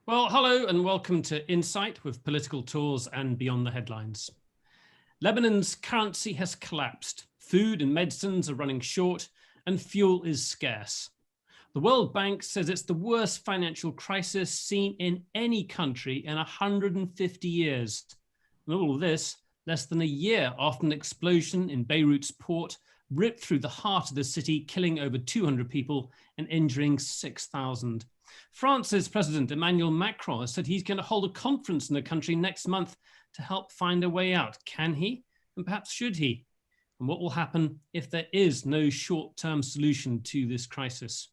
Well, hello and welcome to Insight with Political Tours and Beyond the Headlines. Lebanon's currency has collapsed. Food and medicines are running short and fuel is scarce. The World Bank says it's the worst financial crisis seen in any country in 150 years. And all of this less than a year after an explosion in Beirut's port ripped through the heart of the city, killing over 200 people and injuring 6,000. France's President Emmanuel Macron has said he's going to hold a conference in the country next month to help find a way out. Can he? And perhaps should he? And what will happen if there is no short-term solution to this crisis?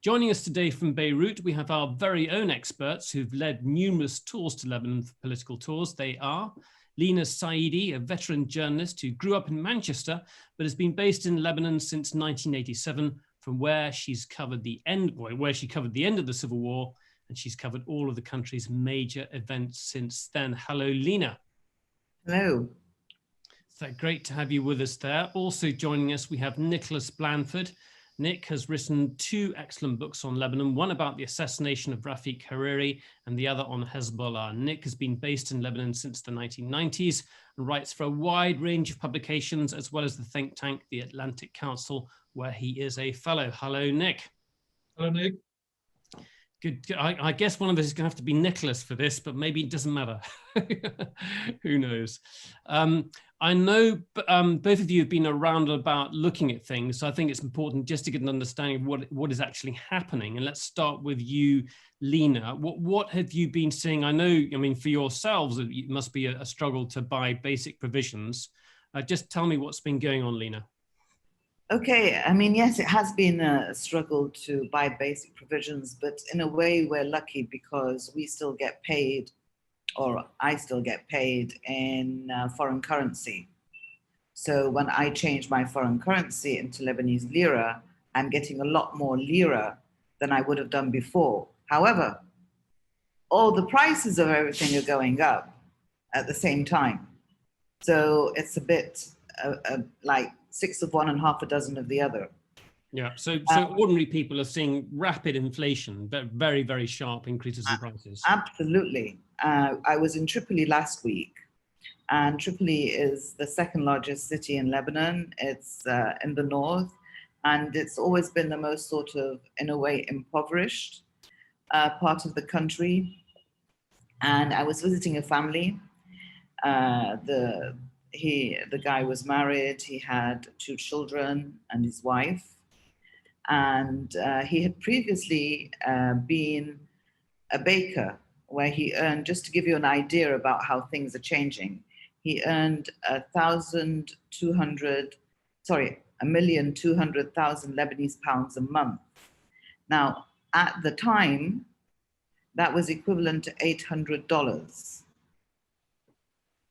Joining us today from Beirut, we have our very own experts who've led numerous tours to Lebanon for political tours. They are Leena Saidi, a veteran journalist who grew up in Manchester, but has been based in Lebanon since 1987, from where she's covered the end, where she covered the end of the Civil War, and she's covered all of the country's major events since then. Hello, Leena. Hello. So great to have you with us there. Also joining us, we have Nicholas Blanford. Nick has written two excellent books on Lebanon, one about the assassination of Rafiq Hariri and the other on Hezbollah. Nick has been based in Lebanon since the 1990s and writes for a wide range of publications, as well as the think tank, the Atlantic Council, where he is a fellow. Hello, Nick. Hello, Nick. Good. I guess one of us is going to have to be Nicholas for this, but maybe it doesn't matter. Who knows? I know both of you have been around about looking at things, so I think it's important just to get an understanding of what is actually happening. And let's start with you, Leena. What have you been seeing? I mean, for yourselves, it must be a struggle to buy basic provisions. Just tell me what's been going on, Leena. Okay, I mean, yes, it has been a struggle to buy basic provisions, but in a way we're lucky because we still get paid, or I still get paid in foreign currency. So when I change my foreign currency into Lebanese lira, I'm getting a lot more lira than I would have done before. However, all the prices of everything are going up at the same time. So it's a bit like 6 of one and half a dozen of the other. Yeah, so ordinary people are seeing rapid inflation, but very, very sharp increases in prices. Absolutely. I was in Tripoli last week, and Tripoli is the second largest city in Lebanon. It's in the north, and it's always been the most sort of, in a way, impoverished part of the country. And I was visiting a family. The guy was married, he had 2 children and his wife. And he had previously been a baker where he earned, just to give you an idea about how things are changing, he earned 1,200,000 Lebanese pounds a month. Now, at the time, that was equivalent to $800.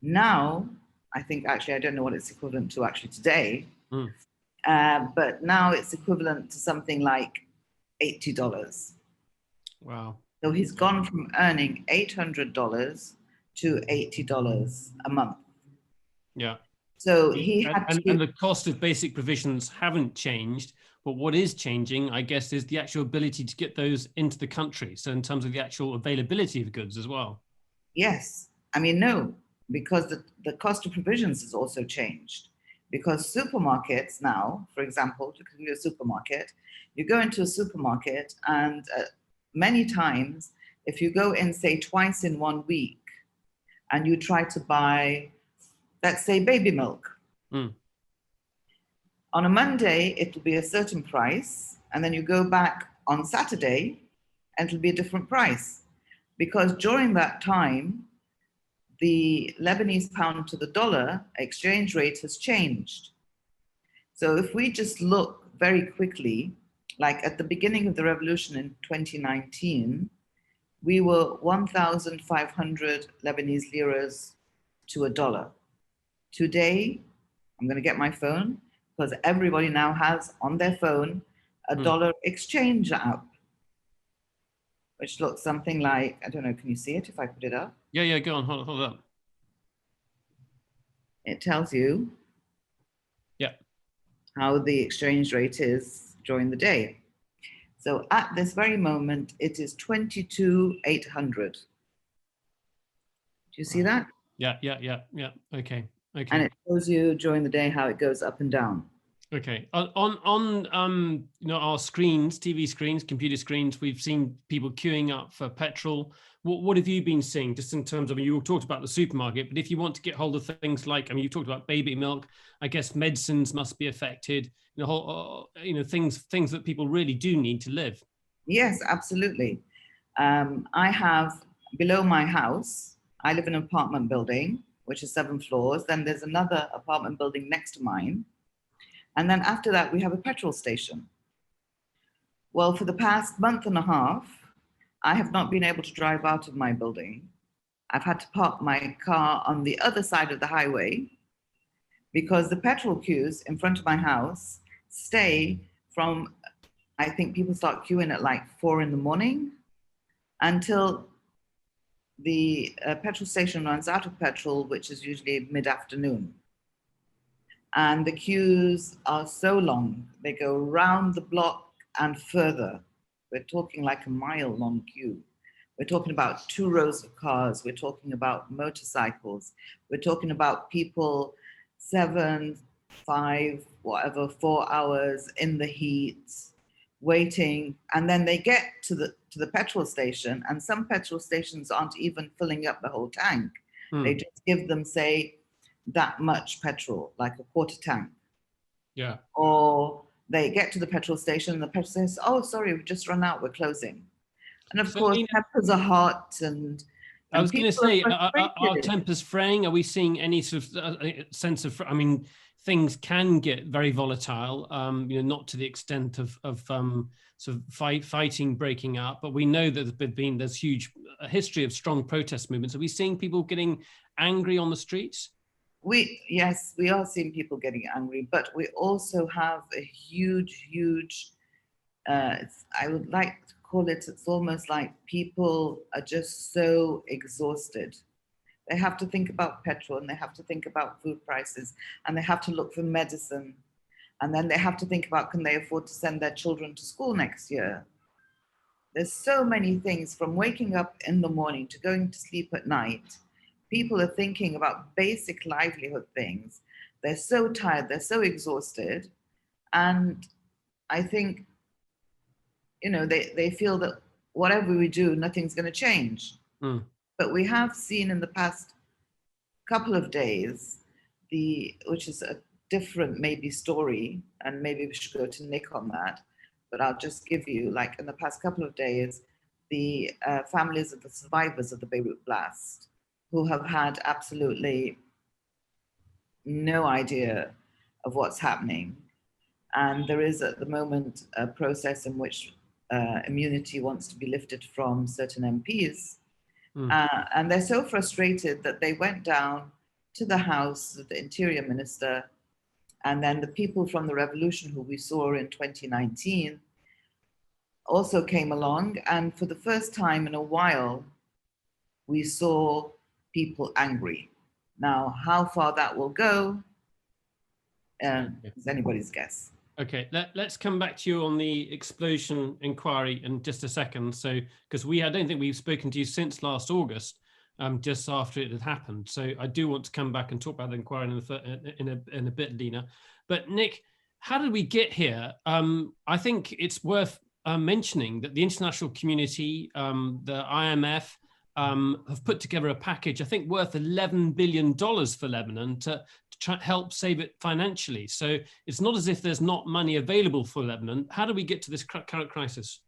Now, I think actually, I don't know what it's equivalent to actually today, but now it's equivalent to something like $80. Wow. So he's gone from earning $800 to $80 a month. Yeah. So he had and the cost of basic provisions haven't changed, but what is changing, I guess, is the actual ability to get those into the country. So in terms of the actual availability of goods as well. Yes. I mean, no. Because the cost of provisions has also changed. Because supermarkets now, for example, to give you a supermarket, you go into a supermarket and many times, if you go in, say, twice in 1 week, and you try to buy, let's say, baby milk, on a Monday, it will be a certain price, and then you go back on Saturday, and it'll be a different price. Because during that time, the Lebanese pound to the dollar exchange rate has changed. So if we just look very quickly, like at the beginning of the revolution in 2019, we were 1,500 Lebanese liras to a dollar. Today, I'm going to get my phone because everybody now has on their phone a dollar exchange app, which looks something like, I don't know, can you see it if I put it up? Yeah, go on, hold up. It tells you how the exchange rate is during the day. So at this very moment, it is 22,800. Do you see that? Yeah. Okay. And it shows you during the day how it goes up and down. Okay. On our screens, TV screens, computer screens, we've seen people queuing up for petrol. What have you been seeing, just in terms of, you talked about the supermarket, but if you want to get hold of things like, you talked about baby milk, I guess medicines must be affected, things that people really do need to live. Yes, absolutely. I have, below my house, I live in an apartment building, which is 7 floors. Then there's another apartment building next to mine. And then after that, we have a petrol station. Well, for the past month and a half, I have not been able to drive out of my building. I've had to park my car on the other side of the highway because the petrol queues in front of my house stay from, I think people start queuing at like 4 in the morning until the petrol station runs out of petrol, which is usually mid-afternoon. And the queues are so long, they go round the block and further. We're talking like a mile-long queue. We're talking about 2 rows of cars. We're talking about motorcycles. We're talking about people 7, 5, whatever, 4 hours in the heat, waiting. And then they get to the petrol station, and some petrol stations aren't even filling up the whole tank. They just give them, say, that much petrol, like a quarter tank. Yeah. Or they get to the petrol station and the petrol station says, oh, sorry, we've just run out, we're closing. And of course, tempers are hot, and I was going to say, are tempers fraying? Are we seeing any sort of sense of, things can get very volatile, not to the extent of sort of fighting breaking out, but we know that there's huge history of strong protest movements. Are we seeing people getting angry on the streets? Yes, we are seeing people getting angry, but we also have a huge, I would like to call it, it's almost like people are just so exhausted. They have to think about petrol, and they have to think about food prices, and they have to look for medicine. And then they have to think about, can they afford to send their children to school next year? There's so many things, from waking up in the morning to going to sleep at night. People are thinking about basic livelihood things. They're so tired, they're so exhausted. And I think, they feel that whatever we do, nothing's going to change. But we have seen in the past couple of days, which is a different maybe story, and maybe we should go to Nick on that, but I'll just give you, like, in the past couple of days, the families of the survivors of the Beirut blast, who have had absolutely no idea of what's happening. And there is at the moment a process in which immunity wants to be lifted from certain MPs. And they're so frustrated that they went down to the house of the Interior Minister, and then the people from the revolution who we saw in 2019 also came along. And for the first time in a while, we saw people angry. Now, how far that will go is anybody's guess. Okay, let's come back to you on the explosion inquiry in just a second. So, because I don't think we've spoken to you since last August, just after it had happened. So I do want to come back and talk about the inquiry in a bit, Leena. But Nick, how did we get here? I think it's worth mentioning that the international community, the IMF, have put together a package, I think, worth $11 billion for Lebanon to try help save it financially. So it's not as if there's not money available for Lebanon. How do we get to this current crisis?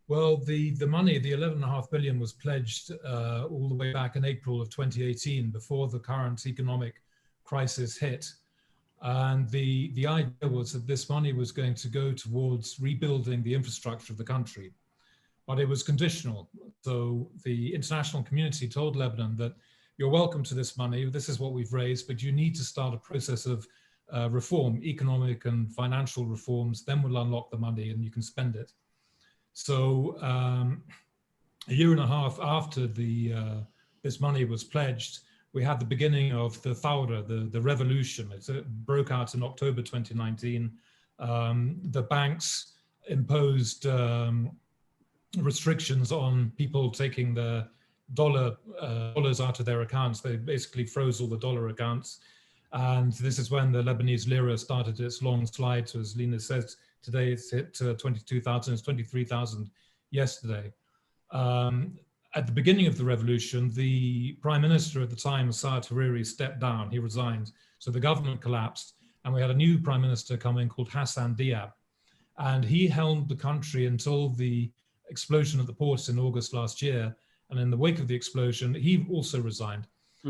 Well, the money, the 11.5 billion, was pledged all the way back in April of 2018, before the current economic crisis hit. And the idea was that this money was going to go towards rebuilding the infrastructure of the country. But it was conditional. So the international community told Lebanon that you're welcome to this money, this is what we've raised, but you need to start a process of reform, economic and financial reforms, then we'll unlock the money and you can spend it. So a year and a half after this money was pledged, we had the beginning of the Thawra, the revolution. It broke out in October 2019. The banks imposed restrictions on people taking their dollars out of their accounts. They basically froze all the dollar accounts. And this is when the Lebanese lira started its long slide. So as Leena says, today it's hit 22,000, it's 23,000 yesterday. At the beginning of the revolution, the prime minister at the time, Saad Hariri, stepped down, he resigned. So the government collapsed and we had a new prime minister come in called Hassan Diab. And he helmed the country until the explosion at the ports in August last year. And in the wake of the explosion, he also resigned.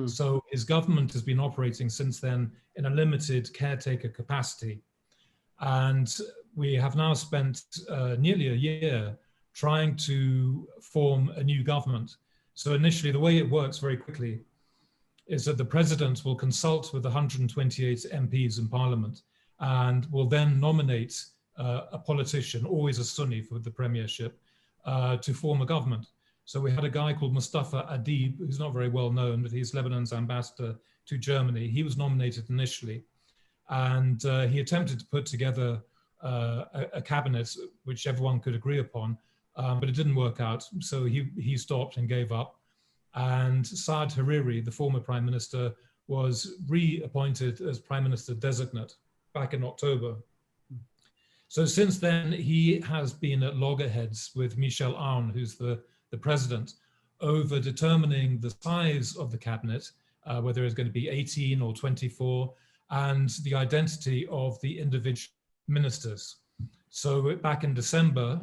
So his government has been operating since then in a limited caretaker capacity. And we have now spent nearly a year trying to form a new government. So initially, the way it works very quickly is that the president will consult with 128 MPs in parliament and will then nominate a politician, always a Sunni for the premiership, to form a government. So we had a guy called Mustafa Adib, who's not very well known, but he's Lebanon's ambassador to Germany. He was nominated initially, and he attempted to put together a cabinet which everyone could agree upon, but it didn't work out. So he stopped and gave up. And Saad Hariri, the former prime minister, was reappointed as prime minister designate back in October. So since then, he has been at loggerheads with Michel Aoun, who's the president, over determining the size of the cabinet, whether it's going to be 18 or 24, and the identity of the individual ministers. So back in December,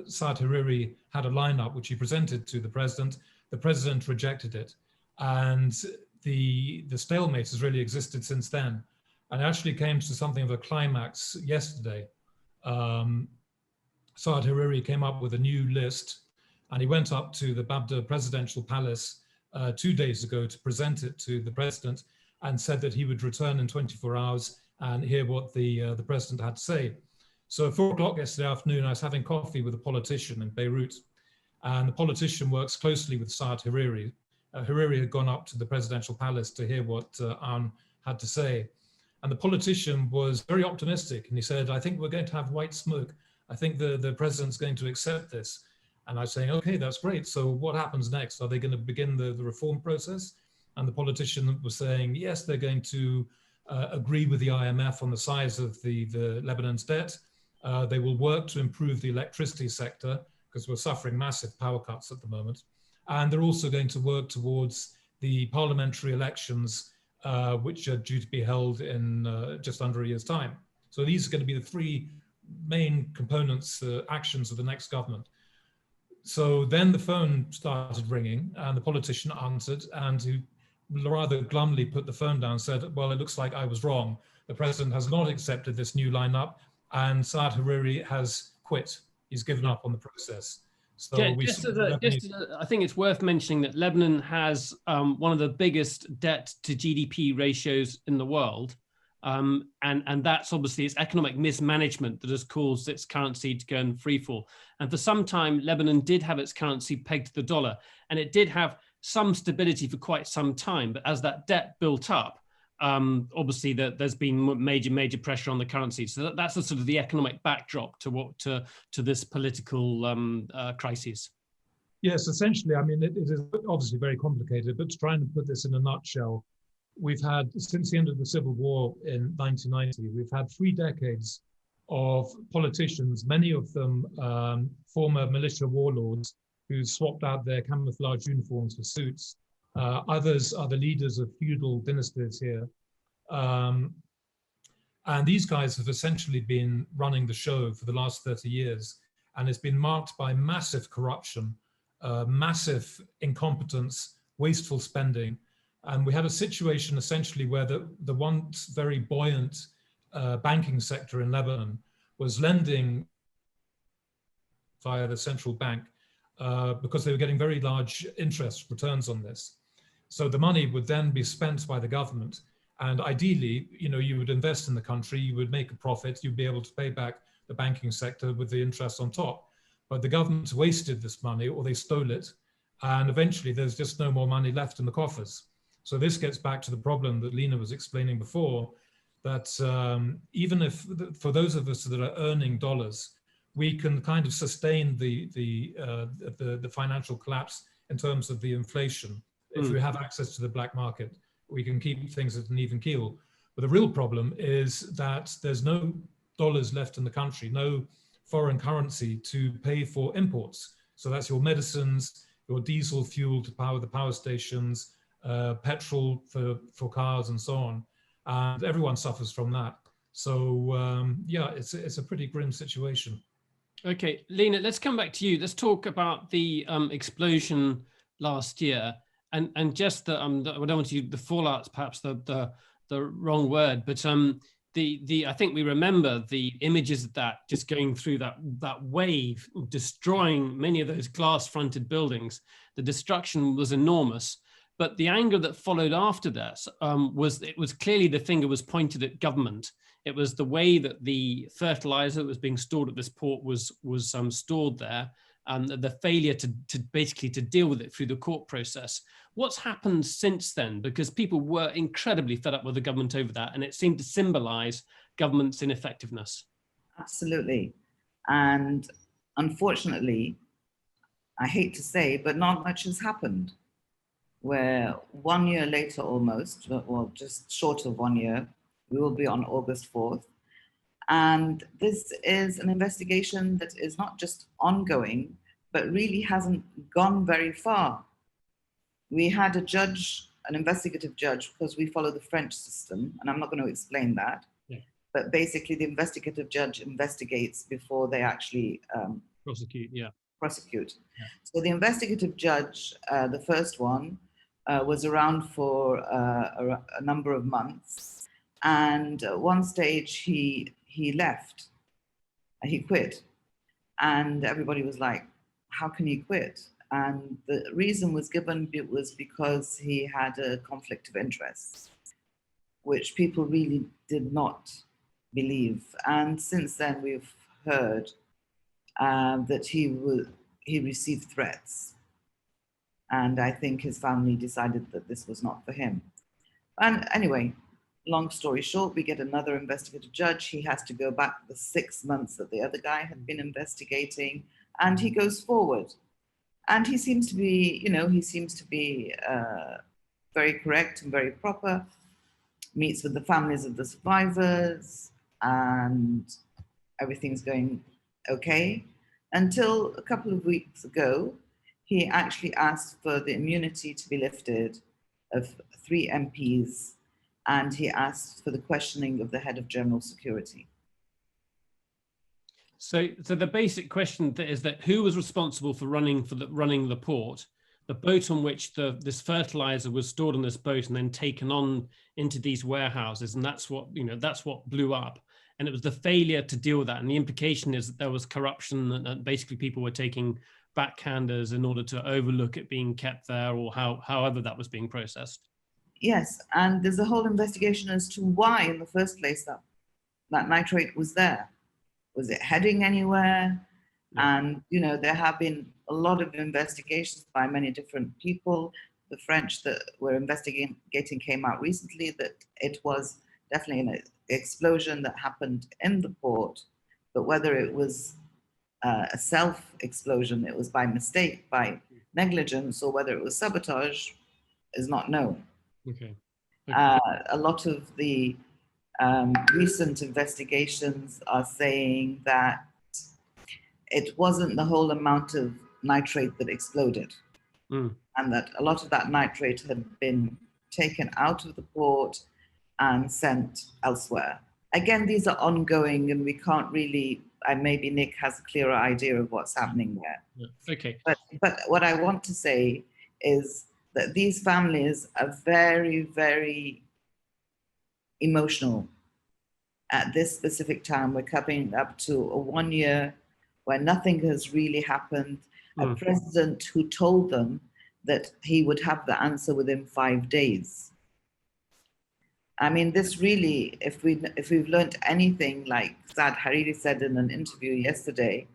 Saad Hariri had a lineup which he presented to the president. The president rejected it. And the stalemate has really existed since then. And actually came to something of a climax yesterday. Saad Hariri came up with a new list, and he went up to the Babda presidential palace 2 days ago to present it to the president, and said that he would return in 24 hours and hear what the president had to say. So at 4 o'clock yesterday afternoon, I was having coffee with a politician in Beirut, and the politician works closely with Saad Hariri. Hariri had gone up to the presidential palace to hear what Aoun had to say. And the politician was very optimistic, and he said, I think we're going to have white smoke. I think the president's going to accept this. And I was saying, okay, that's great. So what happens next? Are they going to begin the reform process? And the politician was saying, yes, they're going to agree with the IMF on the size of the Lebanon's debt. They will work to improve the electricity sector because we're suffering massive power cuts at the moment. And they're also going to work towards the parliamentary elections, which are due to be held in just under a year's time. So these are going to be the three main components, actions of the next government. So then the phone started ringing and the politician answered, and he rather glumly put the phone down and said, well, it looks like I was wrong. The president has not accepted this new lineup, and Saad Hariri has quit. He's given up on the process. So I think it's worth mentioning that Lebanon has one of the biggest debt to GDP ratios in the world. And that's obviously its economic mismanagement that has caused its currency to go in free fall. And for some time, Lebanon did have its currency pegged to the dollar, and it did have some stability for quite some time. But as that debt built up, obviously there's been major pressure on the currency. So that's the sort of the economic backdrop to this political crisis. Yes, essentially, I mean, it is obviously very complicated, but trying to put this in a nutshell, we've had, since the end of the Civil War in 1990, we've had 3 decades of politicians, many of them former militia warlords who swapped out their camouflage uniforms for suits. Others are the leaders of feudal dynasties here. And these guys have essentially been running the show for the last 30 years. And it's been marked by massive corruption, massive incompetence, wasteful spending. And we had a situation essentially where the once very buoyant banking sector in Lebanon was lending via the central bank because they were getting very large interest returns on this. So the money would then be spent by the government. And ideally, you would invest in the country, you would make a profit, you'd be able to pay back the banking sector with the interest on top. But the government wasted this money, or they stole it. And eventually there's just no more money left in the coffers. So this gets back to the problem that Leena was explaining before, that even if, for those of us that are earning dollars, we can kind of sustain the financial collapse in terms of the inflation. If we have access to the black market, we can keep things at an even keel. But the real problem is that there's no dollars left in the country, no foreign currency to pay for imports. So that's your medicines, your diesel fuel to power the power stations, petrol for cars and so on. And everyone suffers from that. So yeah, it's a pretty grim situation. Okay, Leena, let's come back to you. Let's talk about the explosion last year, and just the I don't want to use the fallout, perhaps the wrong word, but I think we remember the images of that just going through that wave, destroying many of those glass-fronted buildings. The destruction was enormous, but the anger that followed after this was clearly the finger was pointed at government. It was the way that the fertilizer that was being stored at this port was stored there, and the failure to basically to deal with it through the court process. What's happened since then? Because people were incredibly fed up with the government over that, and it seemed to symbolize government's ineffectiveness. Absolutely. And unfortunately, I hate to say, but not much has happened. Where 1 year later almost, well, just short of 1 year, we will be on August 4th. And this is an investigation that is not just ongoing, but really hasn't gone very far. We had a judge, an investigative judge, because we follow the French system, and I'm not going to explain that. Yeah. But basically the investigative judge investigates before they actually prosecute. Yeah. So the investigative judge, the first one, was around for a number of months. And at one stage he left, he quit. And everybody was like, how can he quit? And the reason was given, it was because he had a conflict of interest, which people really did not believe. And since then we've heard that he received threats. And I think his family decided that this was not for him. And anyway, long story short, we get another investigative judge. He has to go back the 6 months that the other guy had been investigating, and he goes forward. And he seems to be, very correct and very proper, meets with the families of the survivors, and everything's going okay. Until a couple of weeks ago, he actually asked for the immunity to be lifted of 3 MPs, and he asked for the questioning of the head of general security. So the basic question is that who was responsible for running the port, the boat on which this fertilizer was stored on this boat and then taken on into these warehouses, and that's what blew up. And it was the failure to deal with that. And the implication is that there was corruption, and basically people were taking backhanders in order to overlook it being kept there, or however that was being processed. Yes, and there's a whole investigation as to why in the first place that nitrate was there. Was it heading anywhere? Yeah. And there have been a lot of investigations by many different people. The French that were investigating came out recently that it was definitely an explosion that happened in the port, but whether it was a self-explosion, it was by mistake, by negligence, or whether it was sabotage is not known. Okay. A lot of the recent investigations are saying that it wasn't the whole amount of nitrate that exploded, and that a lot of that nitrate had been taken out of the port and sent elsewhere. Again, these are ongoing, and we can't really, maybe Nick has a clearer idea of what's happening there. Yeah. Okay. But what I want to say is that these families are very, very emotional at this specific time. We're coming up to a 1 year where nothing has really happened. A president who told them that he would have the answer within 5 days. I mean, this really, if we've learned anything, like Saad Hariri said in an interview yesterday,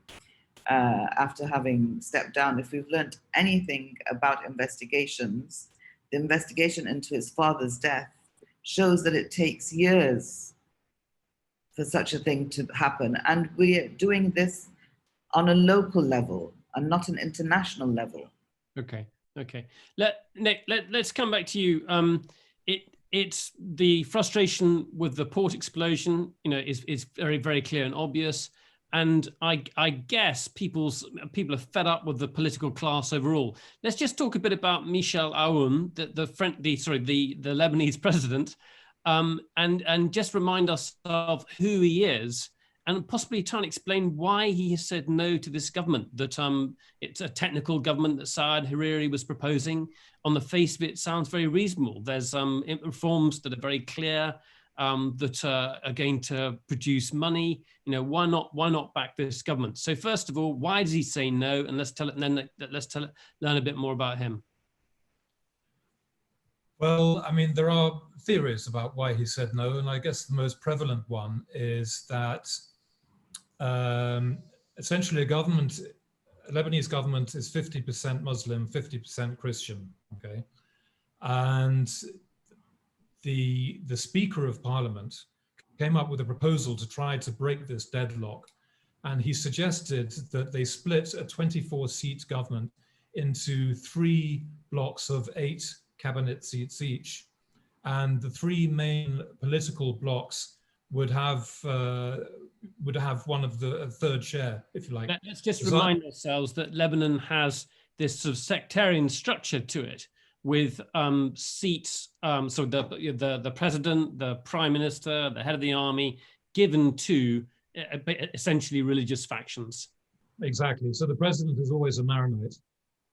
after having stepped down, if we've learned anything about investigations, the investigation into his father's death shows that it takes years for such a thing to happen. And we're doing this on a local level and not an international level. Okay. Okay. Let's come back to you. It's the frustration with the port explosion, is very, very clear and obvious. And I guess people are fed up with the political class overall. Let's just talk a bit about Michel Aoun, the Lebanese president, and just remind us of who he is, and possibly try and explain why he has said no to this government, that it's a technical government that Saad Hariri was proposing. On the face of it, sounds very reasonable. There's reforms that are very clear, that are going to produce money. Why not back this government? So first of all, why does he say no? And learn a bit more about him. Well, I mean, there are theories about why he said no, and I guess the most prevalent one is that essentially a Lebanese government is 50% Muslim, 50% Christian, okay? And the Speaker of Parliament came up with a proposal to try to break this deadlock. And he suggested that they split a 24-seat government into 3 blocks of 8 cabinet seats each. And the 3 main political blocks would have one of the third share, if you like. Let's just remind ourselves that Lebanon has this sort of sectarian structure to it, with seats, so the president, the prime minister, the head of the army, given to essentially religious factions. Exactly. So the president is always a Maronite,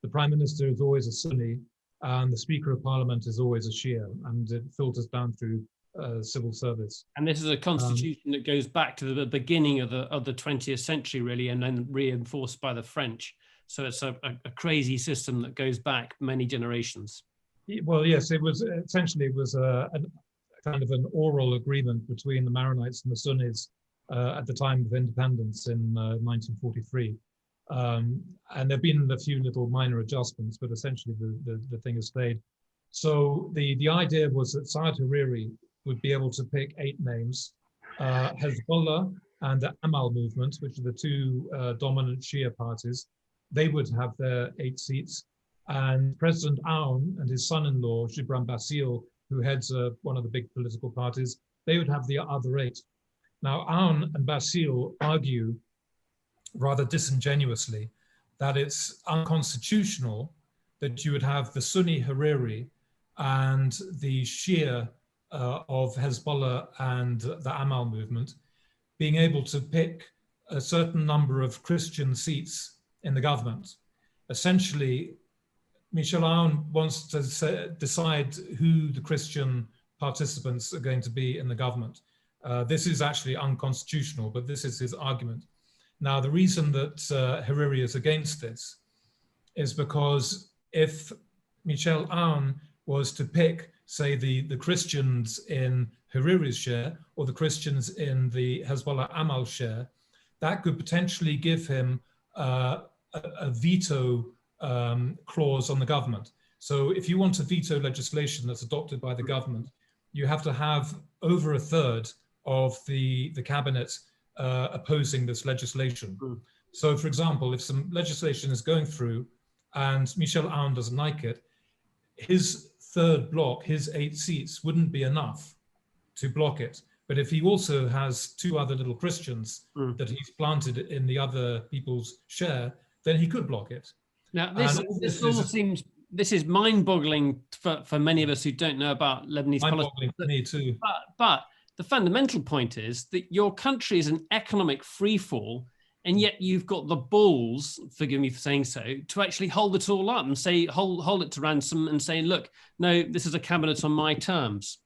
the prime minister is always a Sunni, and the Speaker of Parliament is always a Shia, and it filters down through civil service. And this is a constitution that goes back to the beginning of the 20th century, really, and then reinforced by the French. So it's a crazy system that goes back many generations. Well, yes, it was essentially a kind of an oral agreement between the Maronites and the Sunnis at the time of independence in 1943. And there have been a few little minor adjustments, but essentially the thing has stayed. So the idea was that Saad Hariri would be able to pick 8 names, Hezbollah and the Amal movement, which are the 2 dominant Shia parties. They would have their 8 seats. And President Aoun and his son-in-law, Gibran Bassil, who heads one of the big political parties, they would have the other 8. Now, Aoun and Bassil argue rather disingenuously that it's unconstitutional that you would have the Sunni Hariri and the Shia of Hezbollah and the Amal movement being able to pick a certain number of Christian seats in the government. Essentially, Michel Aoun wants to decide who the Christian participants are going to be in the government. This is actually unconstitutional, but this is his argument. Now, the reason that Hariri is against this is because if Michel Aoun was to pick, say, the Christians in Hariri's share or the Christians in the Hezbollah Amal share, that could potentially give him a veto clause on the government. So if you want to veto legislation that's adopted by the government, you have to have over a third of the cabinet opposing this legislation. So for example, if some legislation is going through and Michel Aoun doesn't like it, his third block, his 8 seats wouldn't be enough to block it. But if he also has 2 other little Christians that he's planted in the other people's share, then he could block it. Now, this is mind-boggling for many of us who don't know about Lebanese politics. Mind-boggling for me too. But the fundamental point is that your country is an economic freefall, and yet you've got the balls, forgive me for saying so, to actually hold it all up and say, hold it to ransom and say, look, no, this is a cabinet on my terms.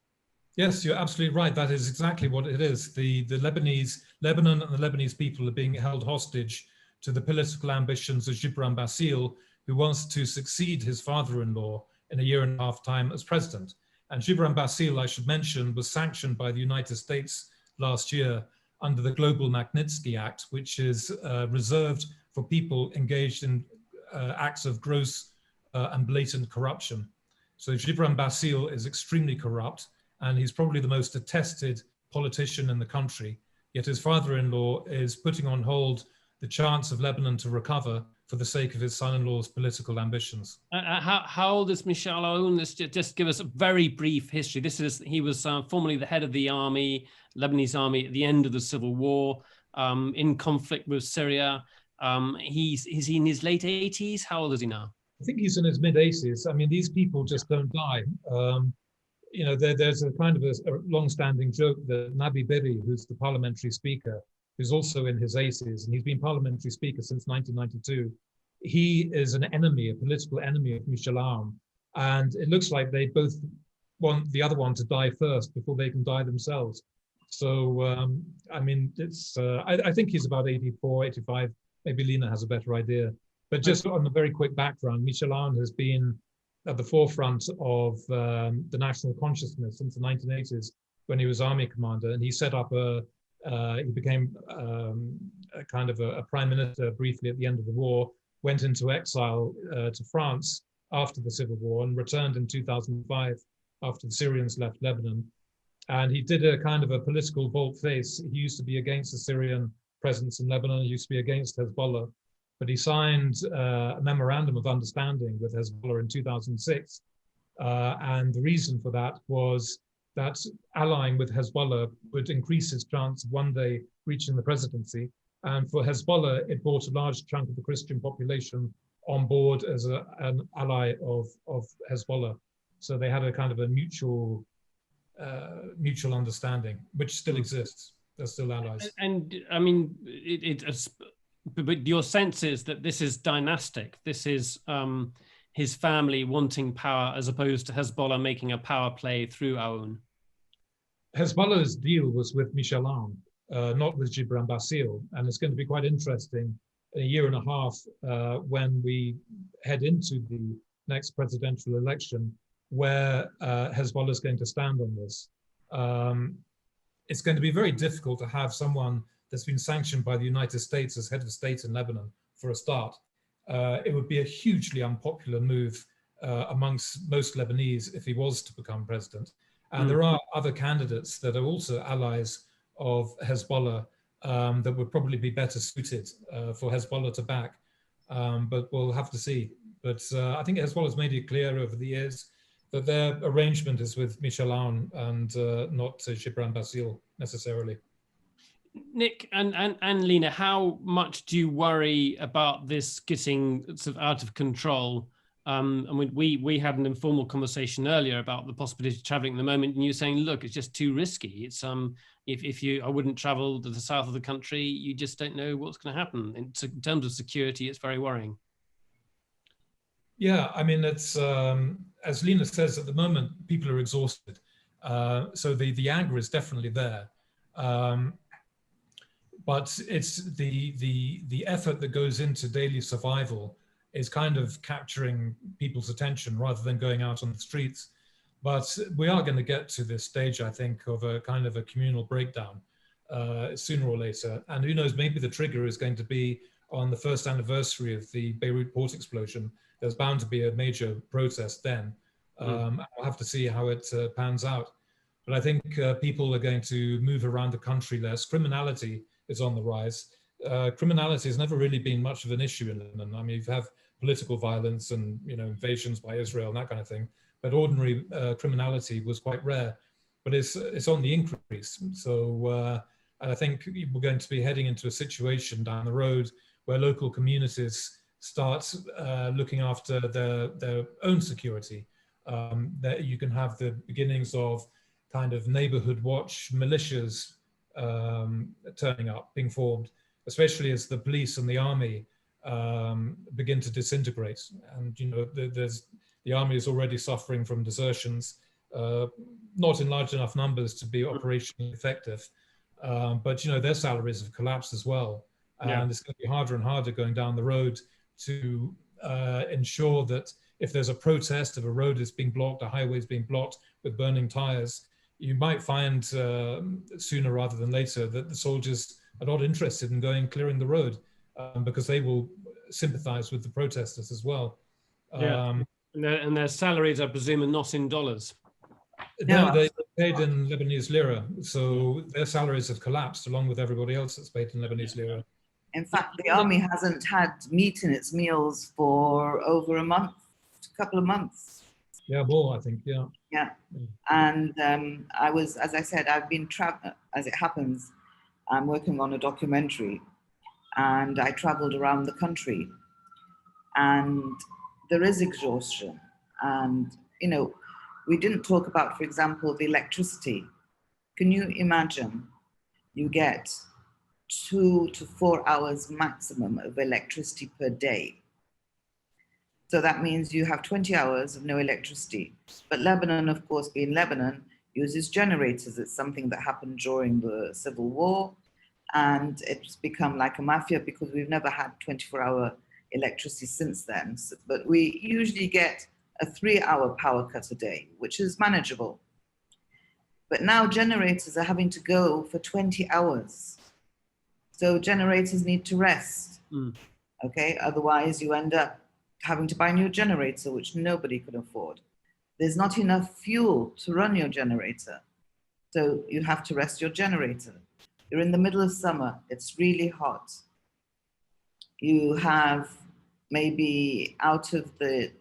Yes, you're absolutely right. That is exactly what it is. The Lebanon and the Lebanese people are being held hostage to the political ambitions of Gibran Bassil, who wants to succeed his father-in-law in a 1.5 years' time as president. And Gibran Bassil, I should mention, was sanctioned by the United States last year under the Global Magnitsky Act, which is reserved for people engaged in acts of gross and blatant corruption. So Gibran Bassil is extremely corrupt, and he's probably the most detested politician in the country. Yet his father-in-law is putting on hold the chance of Lebanon to recover for the sake of his son-in-law's political ambitions. How old is Michel Aoun? Just give us a very brief history. He was formerly the head of the army, Lebanese army, at the end of the civil war, in conflict with Syria. Is he in his late 80s? How old is he now? I think he's in his mid-80s. I mean, these people just don't die. You know, there's a kind of a long-standing joke that Nabi Berri, who's the parliamentary speaker, who's also in his 80s, and he's been parliamentary speaker since 1992. He is an enemy, a political enemy of Michel Aoun. And it looks like they both want the other one to die first before they can die themselves. So, I mean, I think he's about 84, 85. Maybe Leena has a better idea. But just on a very quick background, Michel Aoun has been at the forefront of the national consciousness since the 1980s when he was army commander. And he set up he became a kind of a prime minister briefly at the end of the war, went into exile to France after the civil war and returned in 2005 after the Syrians left Lebanon. And he did a kind of a political volte-face. He used to be against the Syrian presence in Lebanon. He used to be against Hezbollah. But he signed a memorandum of understanding with Hezbollah in 2006. And the reason for that was that allying with Hezbollah would increase his chance of one day reaching the presidency. And for Hezbollah, it brought a large chunk of the Christian population on board as an ally of Hezbollah. So they had a kind of a mutual understanding, which still exists. They're still allies. And I mean, but your sense is that this is dynastic. This is his family wanting power as opposed to Hezbollah making a power play through Aoun. Hezbollah's deal was with Michel Aoun, not with Gibran Bassil. And it's going to be quite interesting in a year and a half when we head into the next presidential election, where Hezbollah is going to stand on this. It's going to be very difficult to have someone that's been sanctioned by the United States as head of state in Lebanon for a start. It would be a hugely unpopular move amongst most Lebanese if he was to become president. And there are other candidates that are also allies of Hezbollah that would probably be better suited for Hezbollah to back. But we'll have to see. But I think Hezbollah has made it clear over the years that their arrangement is with Michel Aoun and not Gibran Bassil necessarily. Nick and Leena, how much do you worry about this getting sort of out of control? And we had an informal conversation earlier about the possibility of traveling at the moment, and you were saying, look, it's just too risky. It's I wouldn't travel to the south of the country. You just don't know what's going to happen. In terms of security, it's very worrying. Yeah, I mean, it's as Leena says, at the moment, people are exhausted. So the anger is definitely there. But it's the effort that goes into daily survival is kind of capturing people's attention rather than going out on the streets. But we are going to get to this stage, I think, of a kind of a communal breakdown sooner or later. And who knows, maybe the trigger is going to be on the first anniversary of the Beirut port explosion. There's bound to be a major protest then. We'll have to see how it pans out. But I think people are going to move around the country less. Criminality is on the rise. Criminality has never really been much of an issue in Lebanon. I mean, you have political violence and invasions by Israel and that kind of thing, but ordinary criminality was quite rare. But it's on the increase. So I think we're going to be heading into a situation down the road where local communities start looking after their own security. That you can have the beginnings of kind of neighborhood watch militias turning up, being formed, especially as the police and the army begin to disintegrate. And the army is already suffering from desertions, not in large enough numbers to be operationally effective, but their salaries have collapsed as well. And it's going to be harder and harder going down the road to ensure that if there's a protest, if a road is being blocked, a highway is being blocked with burning tires, you might find sooner rather than later that the soldiers are not interested in clearing the road because they will sympathize with the protesters as well. And their salaries, I presume, are not in dollars. They're paid in Lebanese lira, so their salaries have collapsed along with everybody else that's paid in Lebanese lira. In fact, the army hasn't had meat in its meals for over a month, a couple of months. Yeah, more, I think, yeah. Yeah. And I was, as I said, I've been as it happens, I'm working on a documentary, and I traveled around the country, and there is exhaustion. And, you know, we didn't talk about, for example, the electricity. Can you imagine you get 2 to 4 hours maximum of electricity per day? So that means you have 20 hours of no electricity. But Lebanon, of course, being Lebanon, uses generators. It's something that happened during the Civil War, and it's become like a mafia because we've never had 24-hour electricity since then. But we usually get a 3-hour power cut a day, which is manageable. But now generators are having to go for 20 hours. So generators need to rest, okay? Otherwise you end up having to buy a new generator, which nobody could afford. There's not enough fuel to run your generator. So you have to rest your generator. You're in the middle of summer, it's really hot. You have maybe out of the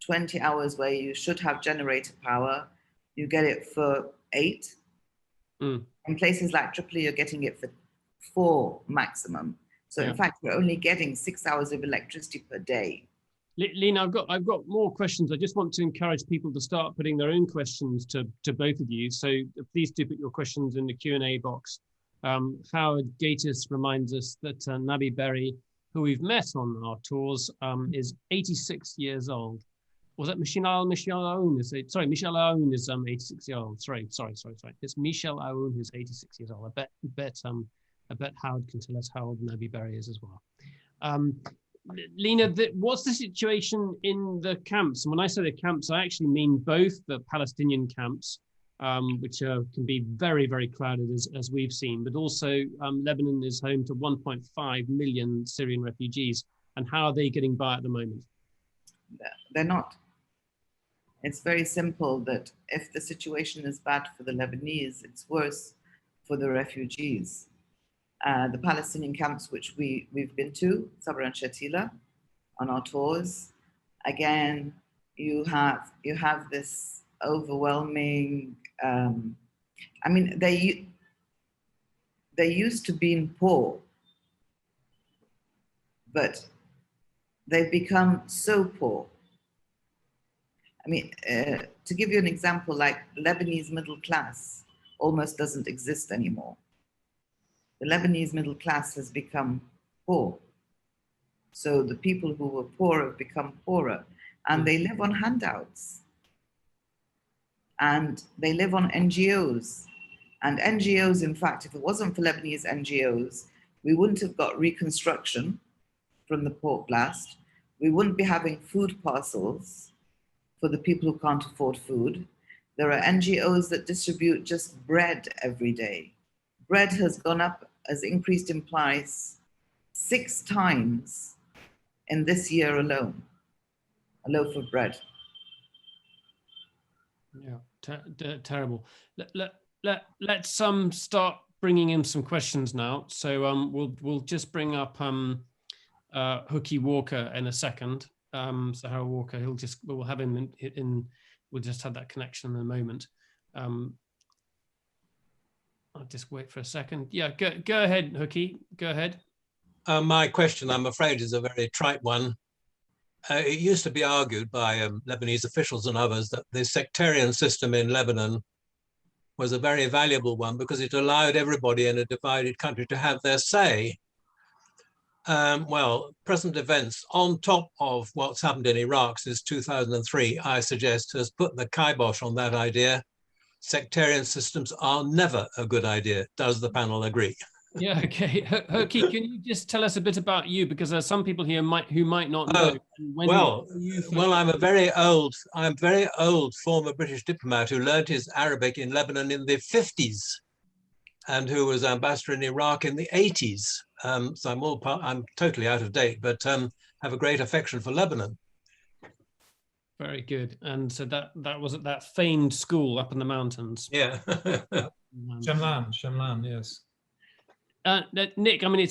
20 hours where you should have generator power, you get it for 8. In places like Tripoli, you're getting it for 4 maximum. So in fact, we're only getting 6 hours of electricity per day. Leena, I've got more questions. I just want to encourage people to start putting their own questions to both of you. So please do put your questions in the Q&A box. Howard Gatiss reminds us that Nabi Berry, who we've met on our tours, is 86 years old. Was that Michel Aoun? Sorry, Michel Aoun is 86 years old. Sorry. It's Michel Aoun who's 86 years old. I bet Howard can tell us how old Nabi Berry is as well. Leena, what's the situation in the camps? And when I say the camps, I actually mean both the Palestinian camps, which can be very, very crowded, as we've seen, but also Lebanon is home to 1.5 million Syrian refugees. And how are they getting by at the moment? They're not. It's very simple that if the situation is bad for the Lebanese, it's worse for the refugees. The Palestinian camps, which we've been to, Sabra and Shatila, on our tours, again, you have this overwhelming. I mean, they used to being poor, but they've become so poor. I mean, to give you an example, like Lebanese middle class almost doesn't exist anymore. The Lebanese middle class has become poor. So the people who were poor have become poorer, and they live on handouts. And they live on NGOs. And NGOs, in fact, if it wasn't for Lebanese NGOs, we wouldn't have got reconstruction from the port blast. We wouldn't be having food parcels for the people who can't afford food. There are NGOs that distribute just bread every day. Bread has gone up, has increased in price 6 times in this year alone, a loaf of bread. Yeah, terrible. Let's start bringing in some questions now. So we'll just bring up Hookie Walker in a second. So Harold Walker, we'll have him in. We'll just have that connection in a moment. I'll just wait for a second. Yeah, go ahead, Hookie. Go ahead. My question, I'm afraid, is a very trite one. It used to be argued by Lebanese officials and others that the sectarian system in Lebanon was a very valuable one because it allowed everybody in a divided country to have their say. Well, present events on top of what's happened in Iraq since 2003, I suggest, has put the kibosh on that idea. Sectarian systems are never a good idea. Does the panel agree? Yeah, okay. Hookie, can you just tell us a bit about you? Because there's some people here who might not know. Well, I'm a very old former British diplomat who learned his Arabic in Lebanon in the 50s and who was ambassador in Iraq in the 80s. So I'm totally out of date, but have a great affection for Lebanon. Very good. And so that was at that famed school up in the mountains. Yeah. Shemlan, yes. Nick, I mean,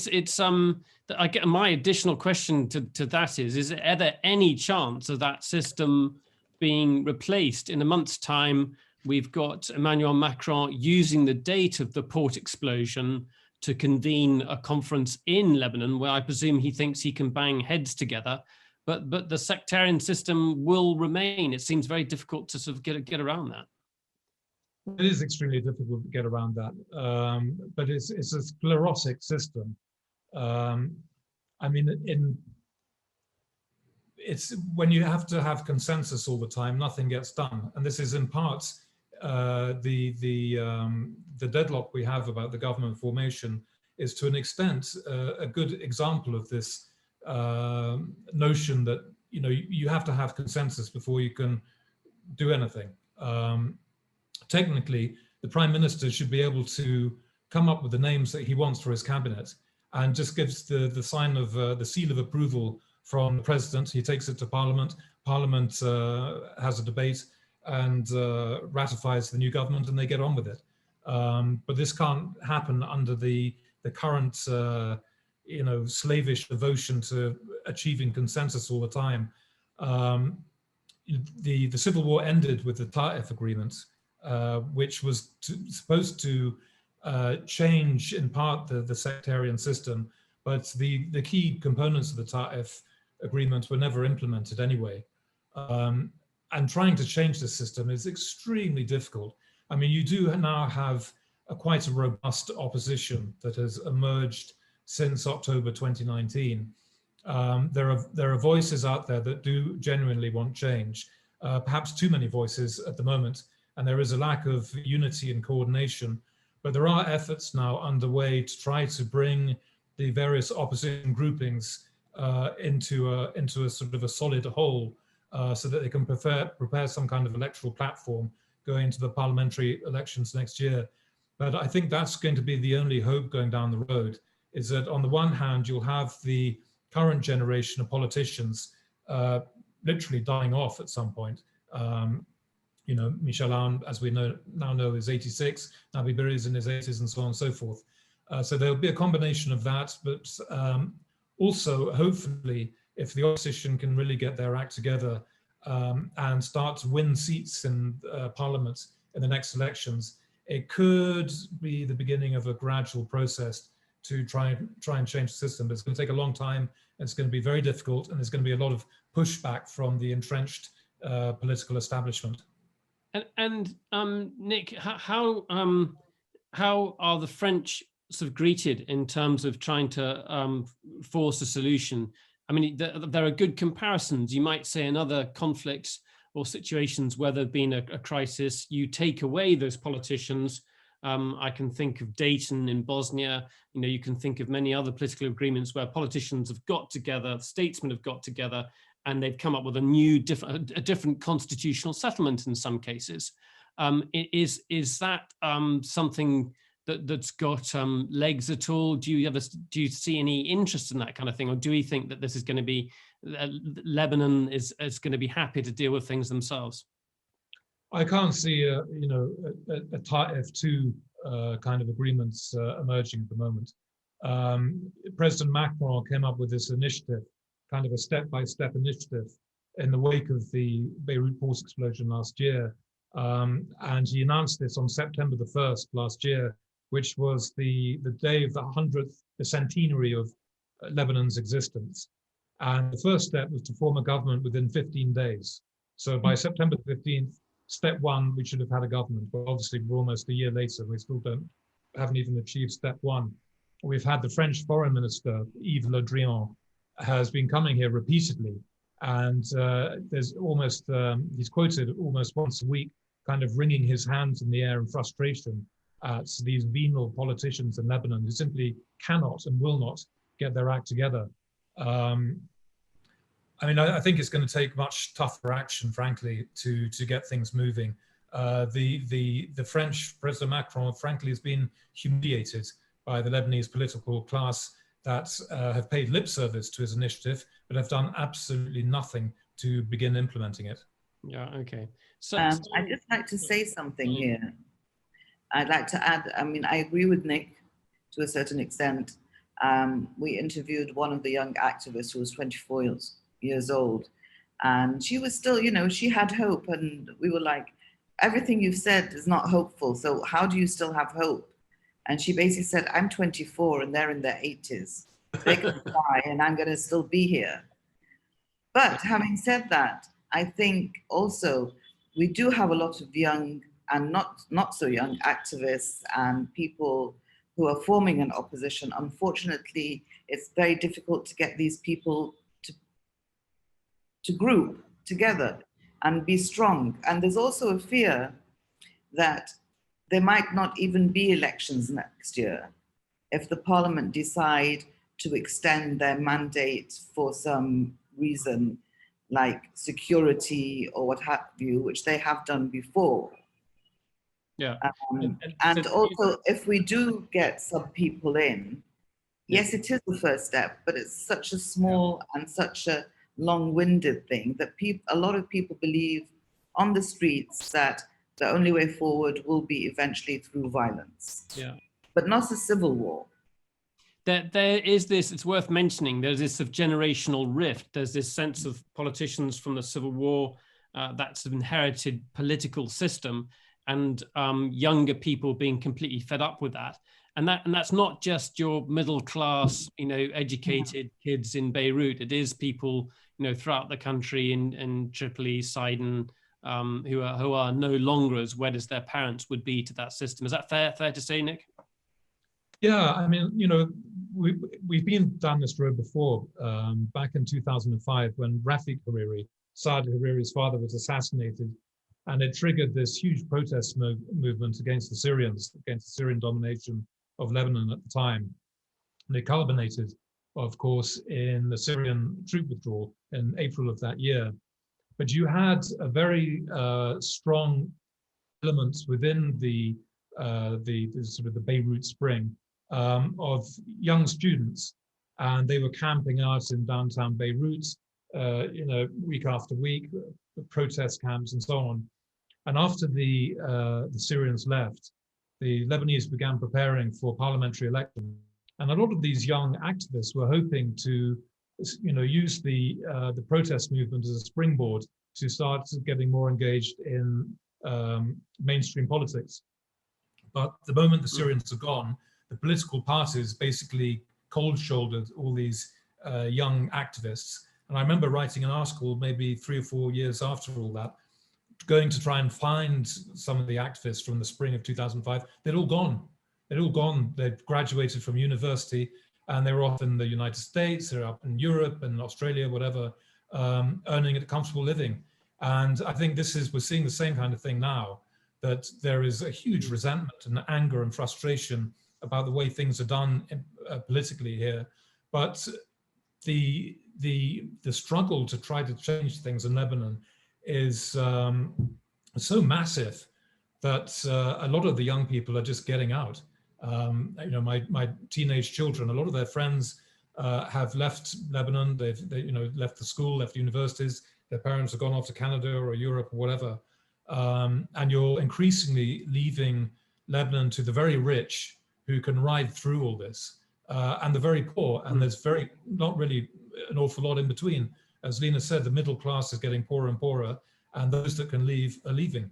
I get my additional question to that is are there any chance of that system being replaced in a month's time? We've got Emmanuel Macron using the date of the port explosion to convene a conference in Lebanon, where I presume he thinks he can bang heads together. But the sectarian system will remain. It seems very difficult to sort of get around that. It is extremely difficult to get around that, but it's a sclerotic system. I mean, it's when you have to have consensus all the time, nothing gets done, and this is in part the deadlock we have about the government formation is to an extent a good example of this notion that you have to have consensus before you can do anything. Technically, the Prime Minister should be able to come up with the names that he wants for his cabinet and just gives the sign of the seal of approval from the President. He takes it to Parliament. Parliament has a debate and ratifies the new government, and they get on with it. But this can't happen under the current slavish devotion to achieving consensus all the time. The civil war ended with the Ta'if agreement, which was supposed to change in part the sectarian system, but the key components of the Ta'if agreement were never implemented anyway. And trying to change the system is extremely difficult. I mean, you do now have quite a robust opposition that has emerged since October 2019. There are voices out there that do genuinely want change, perhaps too many voices at the moment, and there is a lack of unity and coordination. But there are efforts now underway to try to bring the various opposition groupings into a sort of a solid whole, so that they can prepare some kind of electoral platform going into the parliamentary elections next year. But I think that's going to be the only hope going down the road, is that on the one hand, you'll have the current generation of politicians literally dying off at some point. Michel Aoun, as we now know, is 86, Nabi Berri is in his 80s, and so on and so forth. So there'll be a combination of that, but also, hopefully, if the opposition can really get their act together and start to win seats in Parliament in the next elections, it could be the beginning of a gradual process to try and change the system. But it's going to take a long time, and it's going to be very difficult, and there's going to be a lot of pushback from the entrenched political establishment. And Nick, how are the French sort of greeted in terms of trying to force a solution? I mean, there are good comparisons. You might say in other conflicts or situations where there's been a crisis, you take away those politicians. I can think of Dayton in Bosnia. You can think of many other political agreements where politicians have got together, statesmen have got together, and they've come up with a different constitutional settlement in some cases. Is that something that's got legs at all? Do you see any interest in that kind of thing, or do we think that this is going to be Lebanon is going to be happy to deal with things themselves? I can't see a Ta'if 2 kind of agreements emerging at the moment. President Macron came up with this initiative, kind of a step-by-step initiative, in the wake of the Beirut port explosion last year. And he announced this on September the 1st last year, which was the day of the 100th, the centenary of Lebanon's existence. And the first step was to form a government within 15 days. So by September 15th, step one, we should have had a government. But obviously, we're almost a year later. We still haven't even achieved step one. We've had the French foreign minister, Yves Le Drian, has been coming here repeatedly. And there's almost, he's quoted almost once a week, kind of wringing his hands in the air in frustration at these venal politicians in Lebanon who simply cannot and will not get their act together. I mean, I think it's going to take much tougher action, frankly, to get things moving. The French President Macron, frankly, has been humiliated by the Lebanese political class that have paid lip service to his initiative, but have done absolutely nothing to begin implementing it. Yeah, okay. So I'd just like to say something here. I'd like to add, I mean, I agree with Nick to a certain extent. We interviewed one of the young activists who was 24 years old, and she was still, she had hope. And we were like, everything you've said is not hopeful. So how do you still have hope? And she basically said, I'm 24 and they're in their 80s. They can die and I'm going to still be here. But having said that, I think also we do have a lot of young and not so young activists and people who are forming an opposition. Unfortunately, it's very difficult to get these people to group together and be strong. And there's also a fear that there might not even be elections next year if the parliament decide to extend their mandate for some reason, like security or what have you, which they have done before. Yeah. And also, if we do get some people in, yes, it is the first step, but it's such a small and such a long-winded thing that a lot of people believe on the streets that the only way forward will be eventually through violence. Yeah. But not a civil war. There is this, it's worth mentioning, there's this sort of generational rift. There's this sense of politicians from the Civil War, that's an inherited political system, and younger people being completely fed up with that. And that's not just your middle class, educated kids in Beirut. It is people, throughout the country in Tripoli, Sidon, who are no longer as wed as their parents would be to that system. Is that fair to say, Nick? Yeah, I mean, we've been down this road before. Back in 2005, when Rafik Hariri, Saad Hariri's father, was assassinated, and it triggered this huge protest movement against the Syrians, against the Syrian domination of Lebanon at the time. And it culminated, of course, in the Syrian troop withdrawal in April of that year. But you had a very strong elements within the sort of the Beirut Spring of young students, and they were camping out in downtown Beirut, week after week, protest camps and so on. And after the Syrians left, the Lebanese began preparing for parliamentary elections, and a lot of these young activists were hoping to, use the protest movement as a springboard to start getting more engaged in mainstream politics. But the moment the Syrians are gone, the political parties basically cold-shouldered all these young activists. And I remember writing an article maybe 3 or 4 years after all that, going to try and find some of the activists from the spring of 2005. They'd all gone. They'd graduated from university, and they were off in the United States, they're up in Europe and Australia, whatever, earning a comfortable living. And I think we're seeing the same kind of thing now, that there is a huge resentment and anger and frustration about the way things are done politically here. But the struggle to try to change things in Lebanon is so massive that a lot of the young people are just getting out. My teenage children, a lot of their friends have left Lebanon. They left the school, left universities. Their parents have gone off to Canada or Europe or whatever. And you're increasingly leaving Lebanon to the very rich who can ride through all this, and the very poor. And there's not really an awful lot in between. As Leena said, the middle class is getting poorer and poorer, and those that can leave are leaving.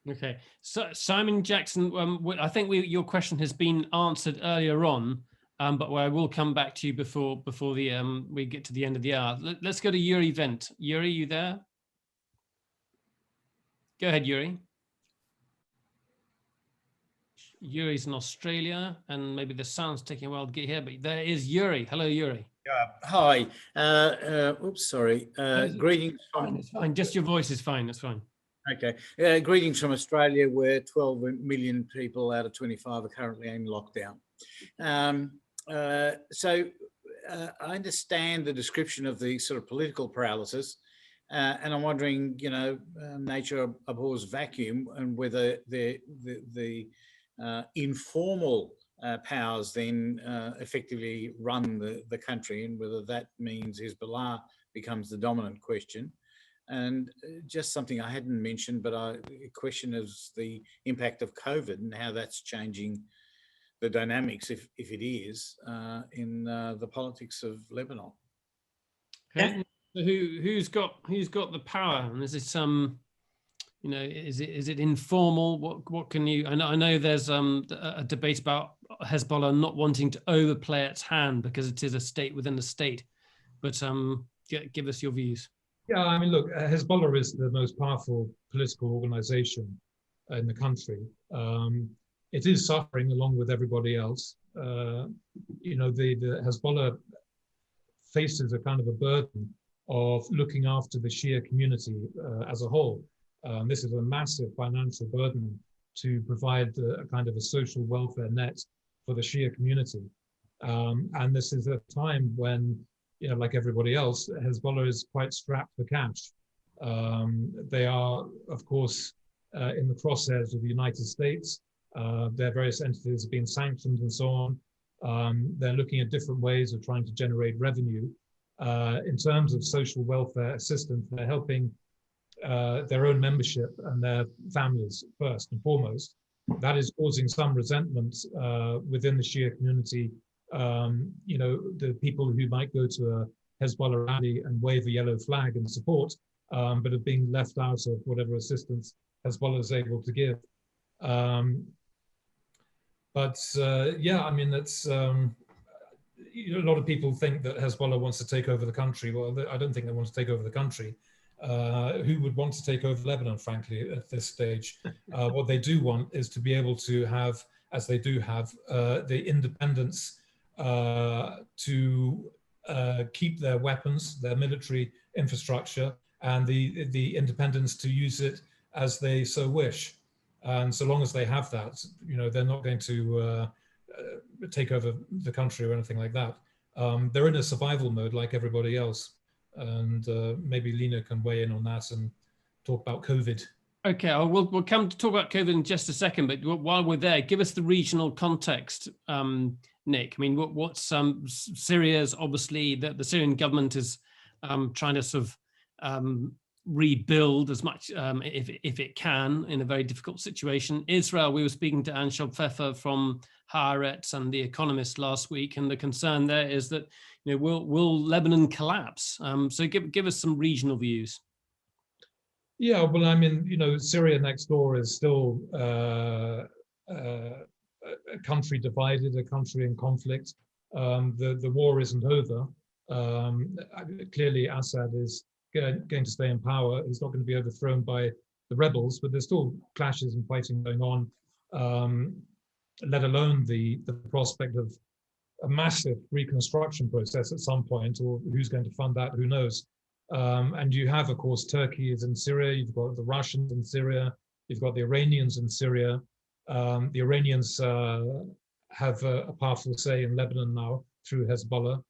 Okay, so Simon Jackson, I think your question has been answered earlier on, but I will come back to you before we get to the end of the hour. Let's go to Yuri Vent. Yuri, you there? Go ahead, Yuri. Yuri's in Australia, and maybe the sound's taking a while to get here, but there is Yuri. Hello, Yuri. Hi. Oops, sorry. Greetings. It's fine. Just your voice is fine. That's fine. Okay. Greetings from Australia, where 12 million people out of 25 are currently in lockdown. So I understand the description of the sort of political paralysis, and I'm wondering, nature abhors vacuum, and whether the informal powers then effectively run the country, and whether that means Hezbollah becomes the dominant question. And just something I hadn't mentioned, but a question is the impact of COVID and how that's changing the dynamics, if it is, in the politics of Lebanon. Okay. Who's got the power? And is it is it informal? What can you? I know there's a debate about Hezbollah not wanting to overplay its hand because it is a state within a state. But give us your views. Yeah, I mean, look, Hezbollah is the most powerful political organization in the country. It is suffering along with everybody else. The Hezbollah faces a kind of a burden of looking after the Shia community as a whole. This is a massive financial burden to provide a kind of a social welfare net for the Shia community. And this is a time when, like everybody else, Hezbollah is quite strapped for cash. They are, of course, in the crosshairs of the United States. Their various entities have been sanctioned and so on. They're looking at different ways of trying to generate revenue. In terms of social welfare assistance, they're helping their own membership and their families first and foremost. That is causing some resentment within the Shia community. The people who might go to a Hezbollah rally and wave a yellow flag in support, but are being left out of whatever assistance Hezbollah is able to give. Yeah, I mean, that's a lot of people think that Hezbollah wants to take over the country. Well, I don't think they want to take over the country. Who would want to take over Lebanon, frankly, at this stage? What they do want is to be able to have, as they do have, the independence to keep their weapons, their military infrastructure, and the independence to use it as they so wish. And so long as they have that, they're not going to take over the country or anything like that. They're in a survival mode like everybody else. And maybe Leena can weigh in on that and talk about COVID. Okay, we'll come to talk about COVID in just a second, but while we're there, give us the regional context, Nick. I mean, what's Syria's, obviously, the Syrian government is trying to sort of rebuild as much if it can in a very difficult situation. Israel, we were speaking to Anshel Pfeffer from Haaretz and The Economist last week, and the concern there is that will Lebanon collapse? So give us some regional views. Yeah, well, I mean, Syria next door is still a country divided, a country in conflict. The war isn't over. Clearly, Assad is going to stay in power. He's not going to be overthrown by the rebels, but there's still clashes and fighting going on, let alone the prospect of a massive reconstruction process at some point, or who's going to fund that, who knows. And you have, of course, Turkey is in Syria, you've got the Russians in Syria, you've got the Iranians in Syria. The Iranians have a powerful say in Lebanon now through Hezbollah.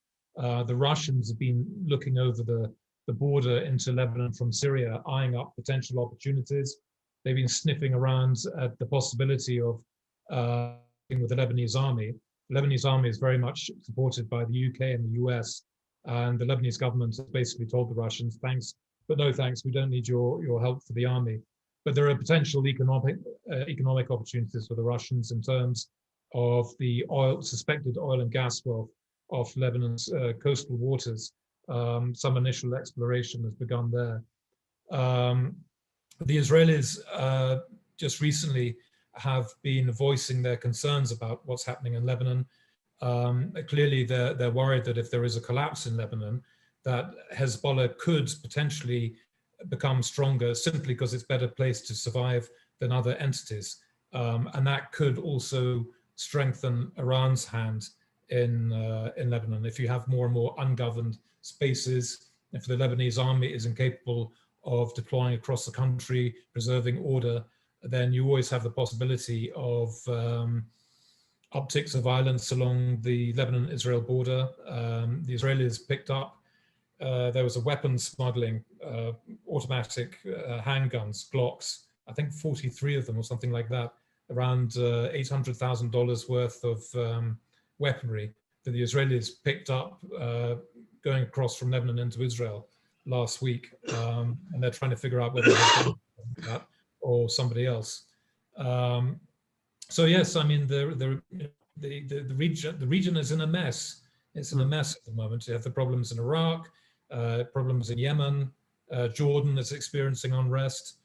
The Russians have been looking over the border into Lebanon from Syria, eyeing up potential opportunities. They've been sniffing around at the possibility of with the Lebanese army. The Lebanese army is very much supported by the UK and the US, and the Lebanese government has basically told the Russians, thanks, but no thanks, we don't need your help for the army. But there are potential economic opportunities for the Russians in terms of the suspected oil and gas wealth of Lebanon's coastal waters. Some initial exploration has begun there. The Israelis just recently have been voicing their concerns about what's happening in Lebanon. Clearly, they're worried that if there is a collapse in Lebanon, that Hezbollah could potentially become stronger simply because it's better placed to survive than other entities. And that could also strengthen Iran's hand in Lebanon. If you have more and more ungoverned spaces, if the Lebanese army is incapable of deploying across the country, preserving order, then you always have the possibility of upticks of violence along the Lebanon-Israel border. The Israelis picked up, there was a weapons smuggling, automatic handguns, Glocks, I think 43 of them or something like that, around $800,000 worth of weaponry that the Israelis picked up going across from Lebanon into Israel last week. And they're trying to figure out whether they've done that or somebody else. So yes, I mean, the region is in a mess. It's in a mess at the moment. You have the problems in Iraq, problems in Yemen, Jordan is experiencing unrest.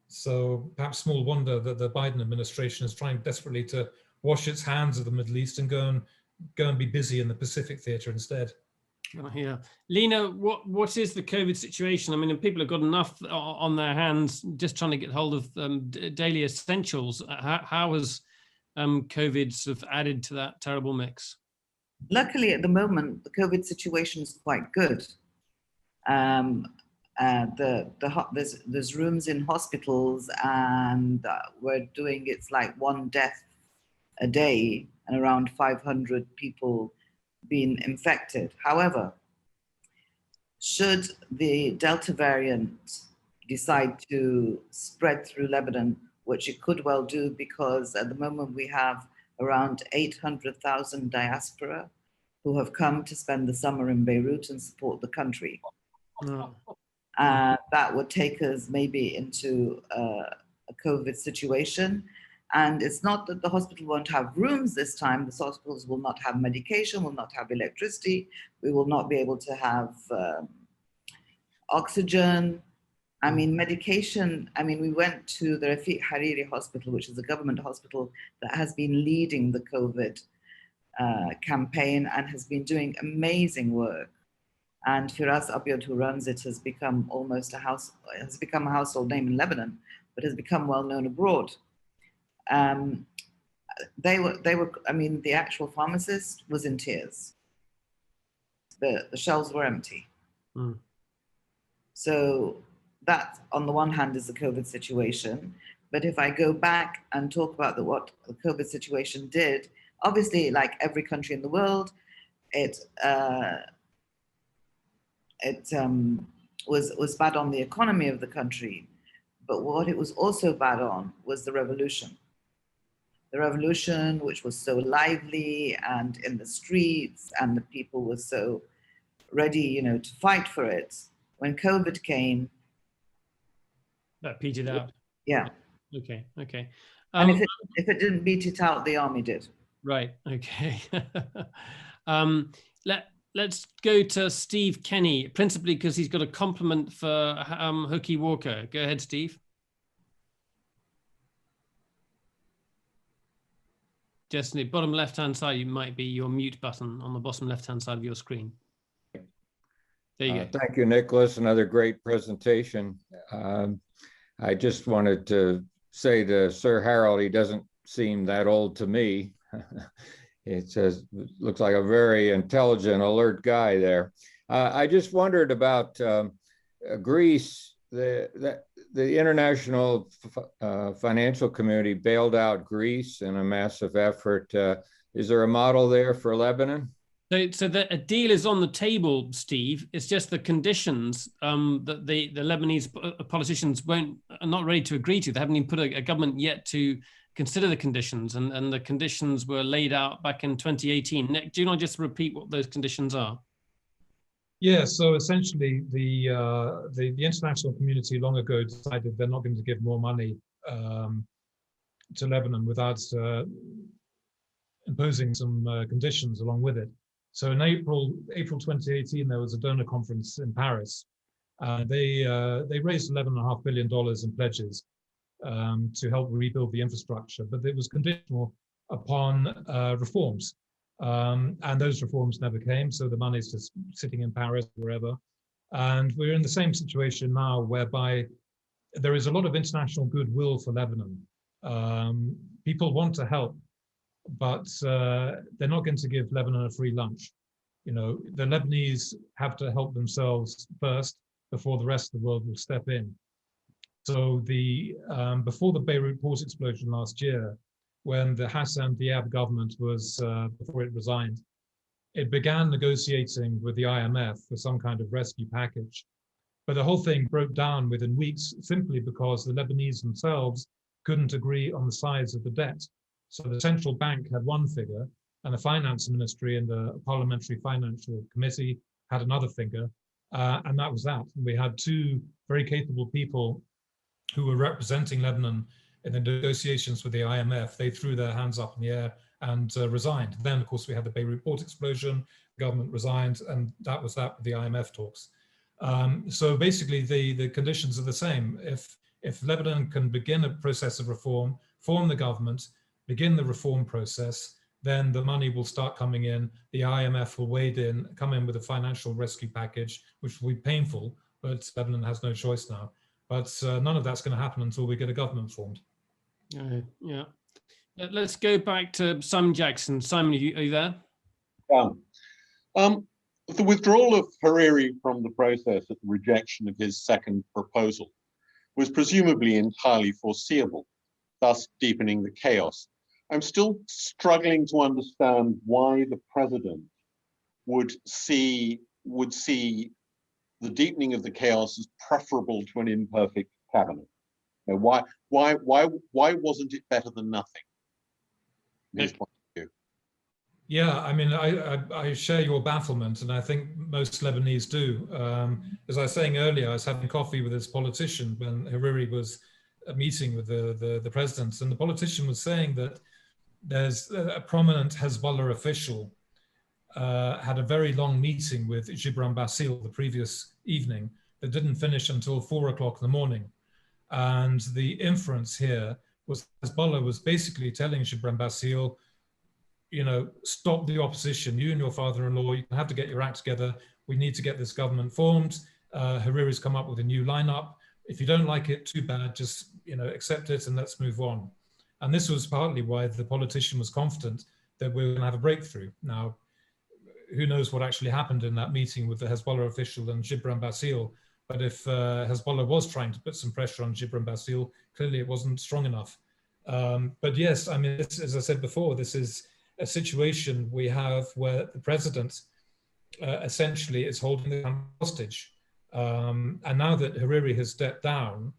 So perhaps small wonder that the Biden administration is trying desperately to wash its hands of the Middle East and go and be busy in the Pacific theater instead. Yeah, Leena, what is the COVID situation? I mean, people have got enough on their hands just trying to get hold of daily essentials. How has COVID sort of added to that terrible mix? Luckily, at the moment, the COVID situation is quite good. There's rooms in hospitals, and we're doing, it's like 1 death a day and around 500 people being infected. However, should the Delta variant decide to spread through Lebanon, which it could well do, because at the moment we have around 800,000 diaspora who have come to spend the summer in Beirut and support the country. That would take us maybe into a COVID situation. And it's not that the hospital won't have rooms this time. The hospitals will not have medication, will not have electricity. We will not be able to have oxygen. I mean, medication. I mean, we went to the Rafiq Hariri Hospital, which is a government hospital that has been leading the COVID campaign and has been doing amazing work. And Firas Abyad, who runs it, has become almost a household name in Lebanon, but has become well known abroad. They were. I mean, the actual pharmacist was in tears. The shelves were empty. So that, on the one hand, is the COVID situation. But if I go back and talk about what the COVID situation did, obviously, like every country in the world, it was bad on the economy of the country. But what it was also bad on was the revolution. The revolution, which was so lively and in the streets, and the people were so ready, to fight for it. When COVID came, that petered out. Yeah. Okay. And if it didn't beat it out, the army did. Right. Okay. Let's go to Steve Kenny, principally because he's got a compliment for Hookie Walker. Go ahead, Steve. Just in the bottom left-hand side, you might be your mute button on the bottom left-hand side of your screen. There you go. Thank you, Nicholas. Another great presentation. I just wanted to say to Sir Harold, he doesn't seem that old to me. It says, looks like a very intelligent, alert guy there. I just wondered about Greece. The international financial community bailed out Greece in a massive effort. Is there a model there for Lebanon? So a deal is on the table, Steve. It's just the conditions that the Lebanese politicians are not ready to agree to. They haven't even put a government yet to consider the conditions, and the conditions were laid out back in 2018. Nick, do you want to just repeat what those conditions are? Yeah, so essentially the international community long ago decided they're not going to give more money to Lebanon without imposing some conditions along with it. So in April 2018, there was a donor conference in Paris. They raised $11.5 billion in pledges to help rebuild the infrastructure, but it was conditional upon reforms. And those reforms never came, so the money's just sitting in Paris, wherever. And we're in the same situation now, whereby there is a lot of international goodwill for Lebanon. People want to help, but they're not going to give Lebanon a free lunch. The Lebanese have to help themselves first before the rest of the world will step in. So before the Beirut port explosion last year, when the Hassan Diab government was, before it resigned, it began negotiating with the IMF for some kind of rescue package. But the whole thing broke down within weeks simply because the Lebanese themselves couldn't agree on the size of the debt. So the central bank had one figure, and the finance ministry and the parliamentary financial committee had another figure, and that was that. And we had two very capable people who were representing Lebanon in the negotiations with the IMF. They threw their hands up in the air and resigned. Then, of course, we had the Beirut port explosion, the government resigned, and that was that with the IMF talks. So basically, the conditions are the same. If Lebanon can begin a process of reform, form the government, begin the reform process, then the money will start coming in. The IMF will wade in, come in with a financial rescue package, which will be painful, but Lebanon has no choice now. But none of that's going to happen until we get a government formed. Yeah. Let's go back to Simon Jackson. Simon, are you there? Yeah. The withdrawal of Hariri from the process at the rejection of his second proposal was presumably entirely foreseeable, thus deepening the chaos. I'm still struggling to understand why the president would see the deepening of the chaos as preferable to an imperfect cabinet. You know, why wasn't it better than nothing? His point of view. Yeah, I mean, I share your bafflement, and I think most Lebanese do. As I was saying earlier, I was having coffee with this politician when Hariri was meeting with the president, and the politician was saying that there's a prominent Hezbollah official had a very long meeting with Gibran Bassil the previous evening that didn't finish until 4 o'clock in the morning. And the inference here was Hezbollah was basically telling Gibran Bassil, you know, stop the opposition. You and your father-in-law, you have to get your act together. We need to get this government formed. Hariri's come up with a new lineup. If you don't like it, too bad. Just, you know, accept it and let's move on. And this was partly why the politician was confident that we were going to have a breakthrough. Now, who knows what actually happened in that meeting with the Hezbollah official and Gibran Bassil. But if Hezbollah was trying to put some pressure on Gibran Bassil, clearly it wasn't strong enough. But yes, I mean, this, as I said before, this is a situation we have where the president essentially is holding the country hostage. And now that Hariri has stepped down,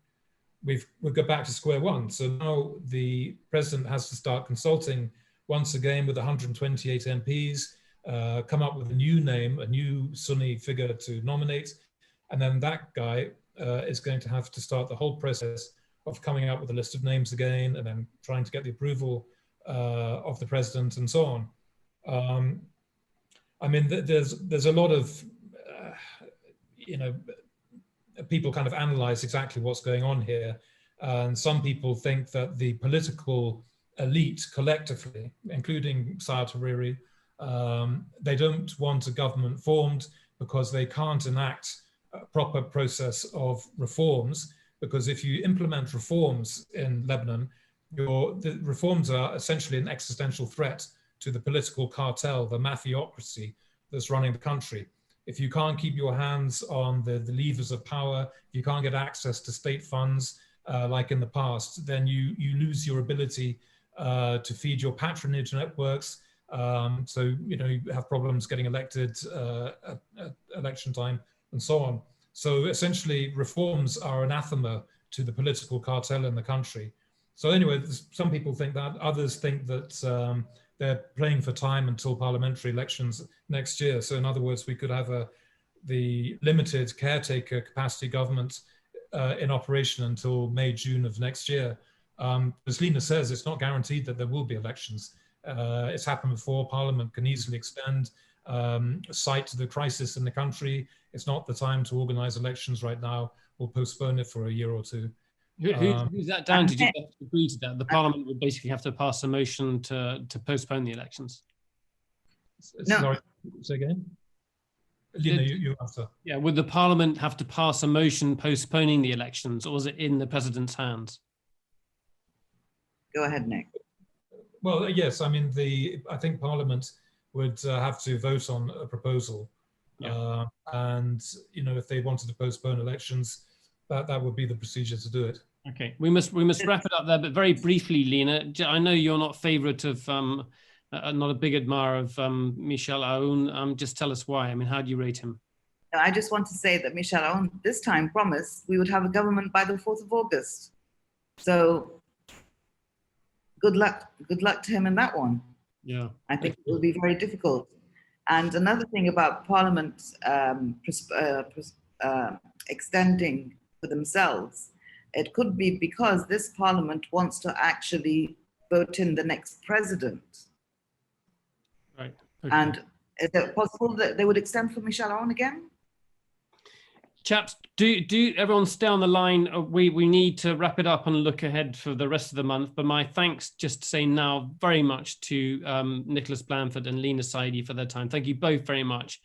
we'll go back to square one. So now the president has to start consulting once again with 128 MPs, come up with a new name, a new Sunni figure to nominate. And then that guy is going to have to start the whole process of coming up with a list of names again, and then trying to get the approval of the president and so on. I mean, there's a lot of, you know, people kind of analyze exactly what's going on here. And some people think that the political elite collectively, including Saad Hariri, they don't want a government formed because they can't enact a proper process of reforms. Because if you implement reforms in Lebanon, the reforms are essentially an existential threat to the political cartel, the mafiocracy that's running the country. If you can't keep your hands on the levers of power, if you can't get access to state funds like in the past, then you lose your ability to feed your patronage networks. So, you know, you have problems getting elected at election time and so on. So essentially, reforms are anathema to the political cartel in the country. So anyway, some people think that, others think that they're playing for time until parliamentary elections next year. So in other words, we could have the limited caretaker capacity government in operation until May, June of next year. As Leena says, it's not guaranteed that there will be elections. It's happened before. Parliament can easily extend sight to the crisis in the country. It's not the time to organize elections right now. We'll postpone it for a year or two. Who's that down to? Did you have to agree to that? The Parliament would basically have to pass a motion to postpone the elections. No. Sorry, say again? Leena, you answer. Yeah, would the Parliament have to pass a motion postponing the elections, or is it in the president's hands? Go ahead, Nick. Well, yes, I mean, I think Parliament would have to vote on a proposal. Yeah. And, you know, if they wanted to postpone elections, that would be the procedure to do it. Okay, we must wrap it up there, but very briefly, Leena, I know you're not favourite of, not a big admirer of Michel Aoun. Just tell us why. I mean, how do you rate him? I just want to say that Michel Aoun this time promised we would have a government by the 4th of August. So good luck to him in that one. Yeah, I think it will be very difficult. And another thing about Parliament extending for themselves, it could be because this Parliament wants to actually vote in the next president. Okay. And is it possible that they would extend for Michel Aoun again? Chaps, do everyone stay on the line? We need to wrap it up and look ahead for the rest of the month. But my thanks just to say now very much to Nicholas Blanford and Leena Saidi for their time. Thank you both very much.